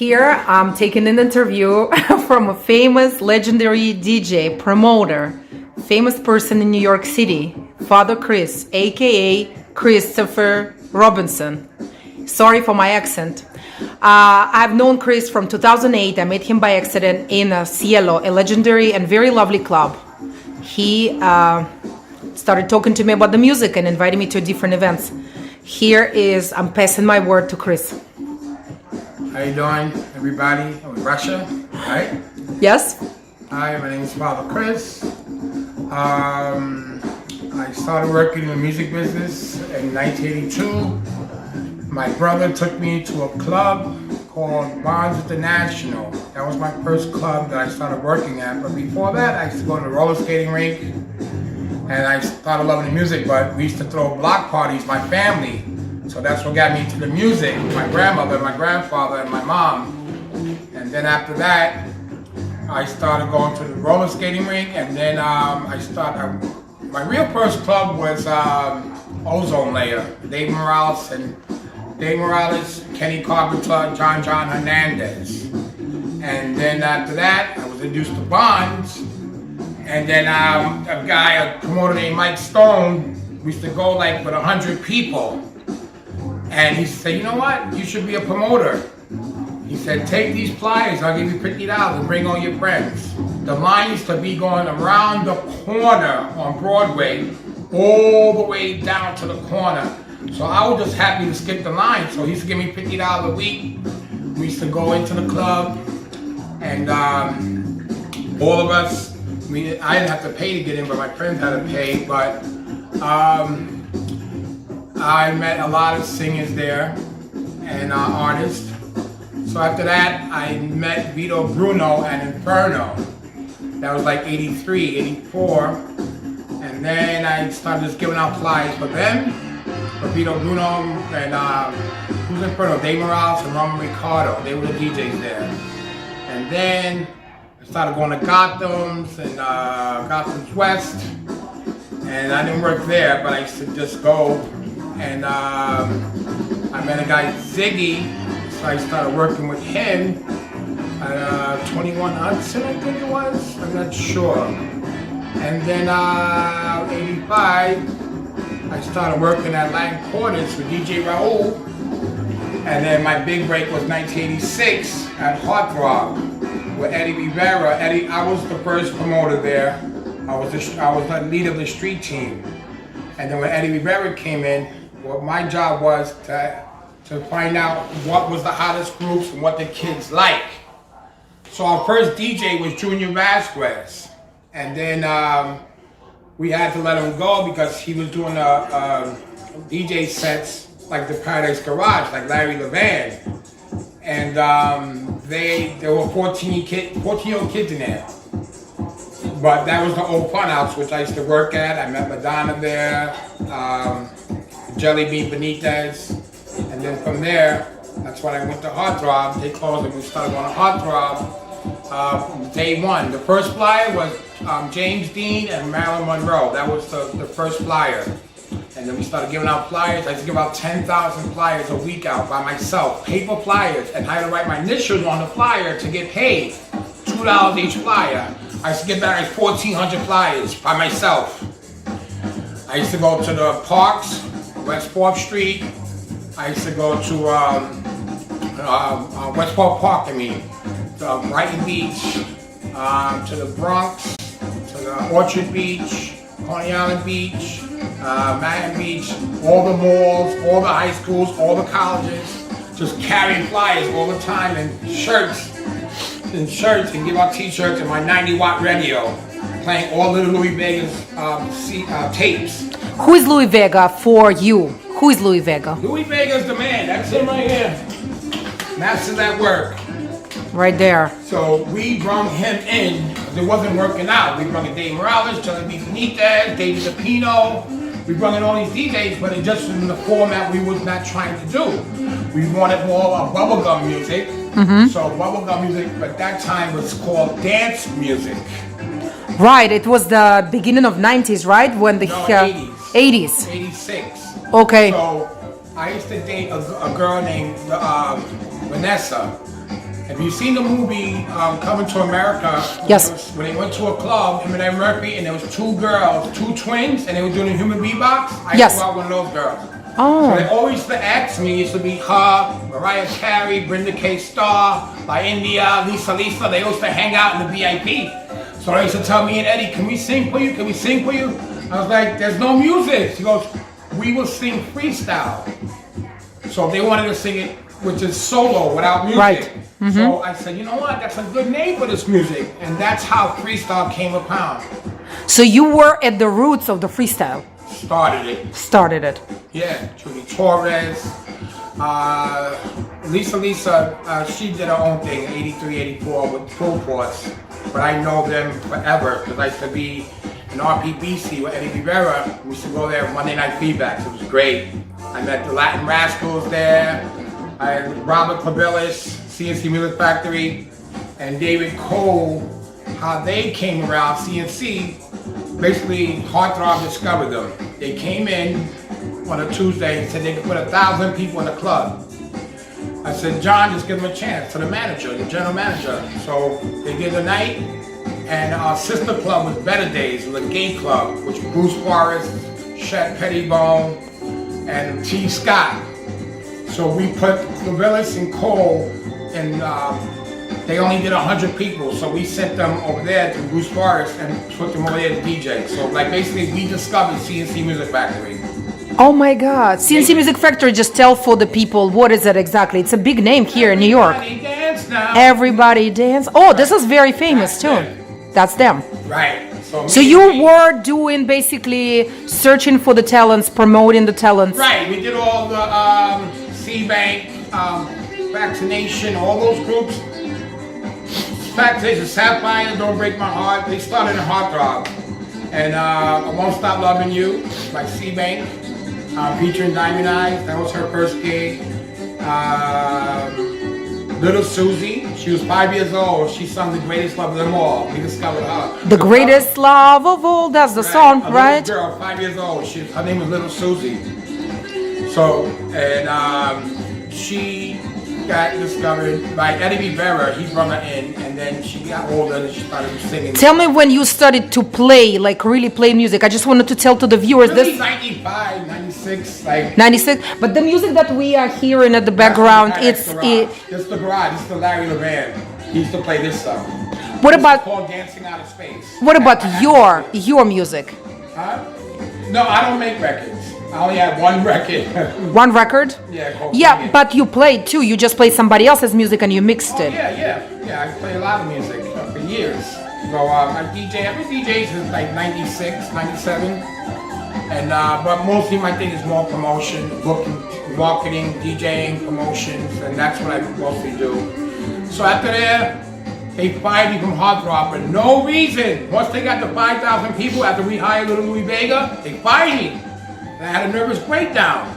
Here I'm taking an interview from a famous, legendary DJ, promoter, famous person in New York City, Father Chris, aka Christopher Robinson. Sorry for my accent. I've known Chris from 2008. I met him by accident in Cielo, a legendary and very lovely club. He started talking to me about the music and invited me to different events. I'm passing my word to Chris. How you doing, everybody? I'm in Russia, right? Yes? Hi, my name is Father Chris. I started working in the music business in 1982. My brother took me to a club called Bonds International. That was my first club that I started working at. But before that, I used to go to the roller skating rink. And I started loving the music, but we used to throw block parties, my family. So that's what got me into the music. My grandmother, my grandfather, and my mom. And then after that, I started going to the roller skating rink. And then my real first club was Ozone Layer. Dave Morales, Kenny Carpenter, John Hernandez. And then after that, I was introduced to Bonds. And then a promoter named Mike Stone, we used to go like with 100 people. And he said, you know what, you should be a promoter. He said, take these flyers, I'll give you $50 and bring all your friends. The line used to be going around the corner on Broadway, all the way down to the corner. So I was just happy to skip the line. So he used to give me $50 a week. We used to go into the club and all of us, I didn't have to pay to get in, but my friends had to pay. But I met a lot of singers there and artists. So after that, I met Vito Bruno and Inferno. That was like 83, 84. And then I started just giving out flyers for them, for Vito Bruno and who's Inferno? Dave Morales and Roman Ricardo. They were the DJs there. And then I started going to Gotham's and Gotham's West. And I didn't work there, but I used to just go. And I met a guy, Ziggy, so I started working with him at 21 Hudson, I think it was, I'm not sure. And then 85, I started working at Latin Quarters with DJ Raul. And then my big break was 1986 at Heartthrob with Eddie Rivera. I was the first promoter there. I was the leader of the street team. And then when Eddie Rivera came in, well, my job was to find out what was the hottest groups and what the kids like. So our first DJ was Junior Vasquez. And then we had to let him go because he was doing DJ sets like the Paradise Garage, like Larry Levan. And there were 14-year-old kids in there. But that was the old fun house, which I used to work at. I met Madonna there, Jelly Bean Benitez. And then from there, that's when I went to Heartthrob. They closed and we started going to Heartthrob. Day one. The first flyer was James Dean and Marilyn Monroe. That was the first flyer. And then we started giving out flyers. I used to give out 10,000 flyers a week out by myself, paper flyers, and I had to write my initials on the flyer to get paid. $2 each flyer. I used to get back like 1,400 flyers by myself. I used to go to the parks, West 4th Street. I used to go to Westport Park, to Brighton Beach, to the Bronx, to the Orchard Beach, Coney Island Beach, Manhattan Beach, all the malls, all the high schools, all the colleges, just carrying flyers all the time and shirts and give out t-shirts and my 90-watt radio, playing all the Louis Vega's tapes. Who is Louis Vega for you? Who is Louis Vega? Louis Vega's the man. That's him right here. Master that work. Right there. So we brought him in because it wasn't working out. We brought in Dave Morales, Jelly Bean Benitez, David DePino. We brought in all these DJs, but it just was in the format we was not trying to do. We wanted more bubblegum music. Mm-hmm. So bubblegum music at that time was called dance music. Right, it was the beginning of 90s, right? When the 80s. 80s. 86. Okay. So I used to date a girl named Vanessa. Have you seen the movie Coming to America? Yes. When they went to a club, him and Eddie Murphy, and there was two girls, two twins, and they were doing a human beatbox? I Yes. saw one of those girls. Oh. So they always used to ask me, it used to be her, Mariah Carey, Brenda K. Starr, by India, Lisa. They used to hang out in the VIP. So they used to tell me and Eddie, can we sing for you? Can we sing for you? I was like, there's no music. He goes, we will sing freestyle. So they wanted to sing it, which is solo, without music. Right. So I said, you know what, that's a good name for this music. And that's how freestyle came upon. So you were at the roots of the freestyle. Started it. Started it. Yeah, Julie Torres, Lisa, she did her own thing, 83, 84 with Full Force. But I know them forever because I used to be in RPBC with Eddie Rivera. We used to go there Monday Night Feedbacks. It was great. I met the Latin Rascals there. I had Robert Clavelis, CNC Music Factory, and David Cole. How they came around, CNC, basically Heartthrob discovered them. They came in on a Tuesday and said they could put 1,000 people in the club. I said, John, just give them a chance, to the manager, the general manager. So they did the night, and our sister club was Better Days, it was a gay club, which Bruce Forrest, Chet Pettibone, and T. Scott. So we put Clavelis and Cole, and they only did 100 people, so we sent them over there to Bruce Forrest and put them over there to DJ. So like basically we discovered CNC Music Factory. Oh my God. CNC Music Factory, just tell for the people, what is it exactly? It's a big name here in New York. Everybody dance now. Everybody dance. Oh, this is very famous too. That's them. Right. So you were doing basically searching for the talents, promoting the talents. Right. We did all the C-Bank, Vaccination, all those groups. Vaccination, Sapphire, Don't Break My Heart. They started in Heartthrob. And I Won't Stop Loving You by C-Bank, featuring Diamond Eyes. That was her first gig. Little Susie, she was 5 years old. She sung The Greatest Love of Them All. We discovered her. The Greatest Love of All, that's the song, right? A little girl, 5 years old. Her name was Little Susie. So, and she got discovered by Eddie Rivera. He brought her in, and then she got older and she started singing. Tell me when you started to play, like really play music. I just wanted to tell to the viewers Really this. 95, 96, like 96, but the music that we are hearing at the background, This is the garage. This is the Larry Levan. He used to play this song. What It's about called Dancing Out of Space. what about your music? Huh? No, I don't make records. I only have one record. One record? Yeah, called Yeah, Sing It. but you played too. You just played somebody else's music and you mixed Oh, it. yeah. I play a lot of music for years. So I DJ. Every DJ since like 96, 97. And but mostly my thing is more promotion, booking, marketing, DJing, promotions, and that's what I mostly do. So after that, they fired me from Heartthrob for no reason. Once they got the 5,000 people after we hired Little Louis Vega, they fired me. And I had a nervous breakdown.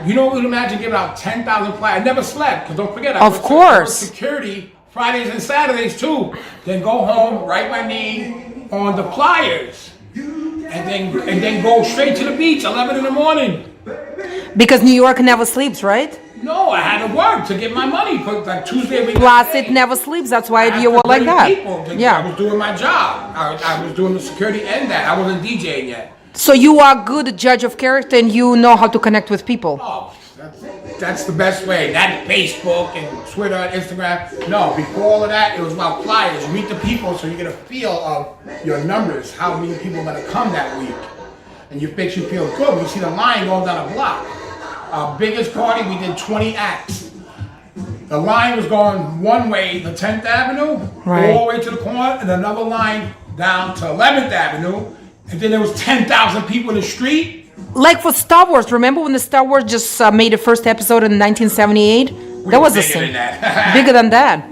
You know, imagine giving out 10,000 flyers. I never slept, because don't forget, I Of was course. security Fridays and Saturdays too. Then go home, write my name on the flyers, and then go straight to the beach, 11 in the morning. Because New York never sleeps, right? No, I had to work to get my money for like Tuesday. Plus, it never sleeps. That's why you were like that. I Yeah. was doing my job. I was doing the security and that. I wasn't DJing yet. So you are a good judge of character and you know how to connect with people. Oh, that's the best way. Not Facebook and Twitter and Instagram. No, before all of that, it was about flyers. You meet the people so you get a feel of your numbers, how many people are going to come that week. And you makes you feel good when you see the line going down a block. Our biggest party, we did 20 acts. The line was going one way, the 10th Avenue, Right. all the way to the corner, and another line down to 11th Avenue. And then there was 10,000 people in the street. Like for Star Wars, remember when the Star Wars just made the first episode in 1978? We That was were the bigger same. than that. Bigger than that.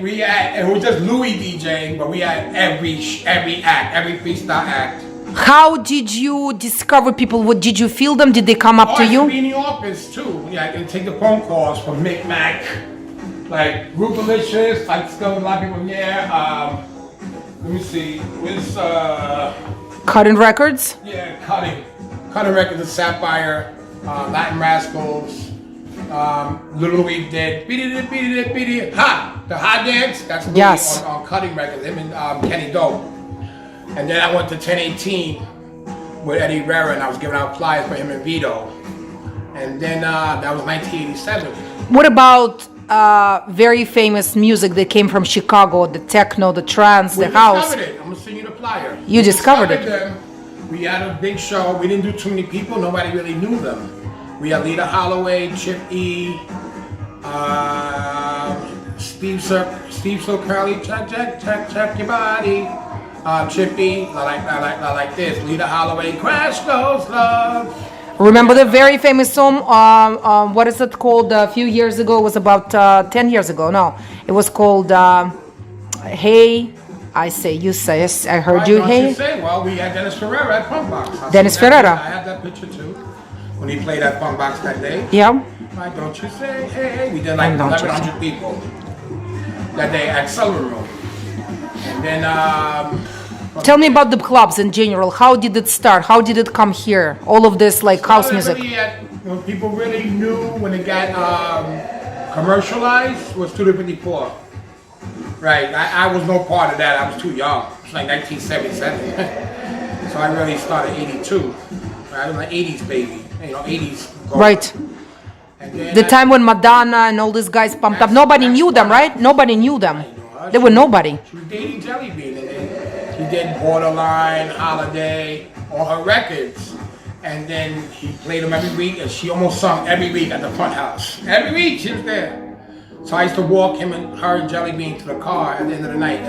We had, it was just Louis DJing, but we had every act, every freestyle act. How did you discover people? What did you feel them? Did they come up Oh, to I used to be you? in the office too. Yeah, I can take the phone calls from Mick Mac, like Rupalicious, like still a lot of people in there. Let me see, where's Cutting records? Cutting Records of Sapphire, Latin Rascals, Little Louis did beat it, beat it, beat it, ha! The hot dance. That's Louis Yes. on Cutting Records. Him and Kenny Dope. And then I went to 1018 with Eddie Rivera, and I was giving out flyers for him and Vito. And then that was 1987. What about very famous music that came from Chicago, the techno, the trance, We the house? discovered it. I'm gonna send you the flyer. You discovered it. Them. We had a big show. We didn't do too many people. Nobody really knew them. We had Lita Holloway, Chip E, Steve Curly, check your body. Chip E, I like this. Lita Holloway, Crash Goes Love. Remember the very famous song, what is it called a few years ago? It was about 10 years ago. No, it was called Hey, I Say, You Say. I heard Why you, don't hey. you say? Well, we had Dennis Ferrera at Funk Box. I Dennis seen that Ferrera. picture. I had that picture too. When he played at Funk Box that day. Yeah. Why don't you say, hey, we did like Why don't you 1,100 people that day at Cellar Room. And then, Tell me about the clubs in general. How did it start? How did it come here? All of this like house music. When people really knew when it got commercialized was Studio 54. Right, I was no part of that. I was too young. It was like 1977. So I really started 82. I was an 80s baby. 80s. Right. And then The time when Madonna and all these guys pumped up. Nobody knew them, right? Nobody knew them. They were nobody. She was dating Jelly Bean, and then she did Borderline, Holiday, all her records. And then he played them every week, and she almost sung every week at the front house. Every week she was there. So I used to walk him and her and Jelly Bean to the car at the end of the night,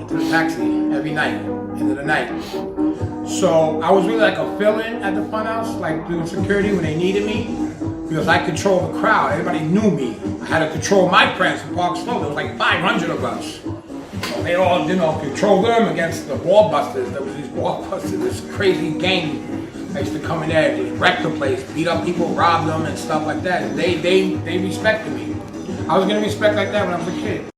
to the taxi, every night, end of the night. So I was really like a fill-in at the front house, like doing security when they needed me, because I controlled the crowd. Everybody knew me. I had to control my friends from Park Slope. There was like 500 of us. So they all, control them against the ball busters. There was these ball busters, this crazy gang. They used to come in there, just wreck the place, beat up people, rob them, and stuff like that. And they respected me. I was getting respect like that when I was a kid.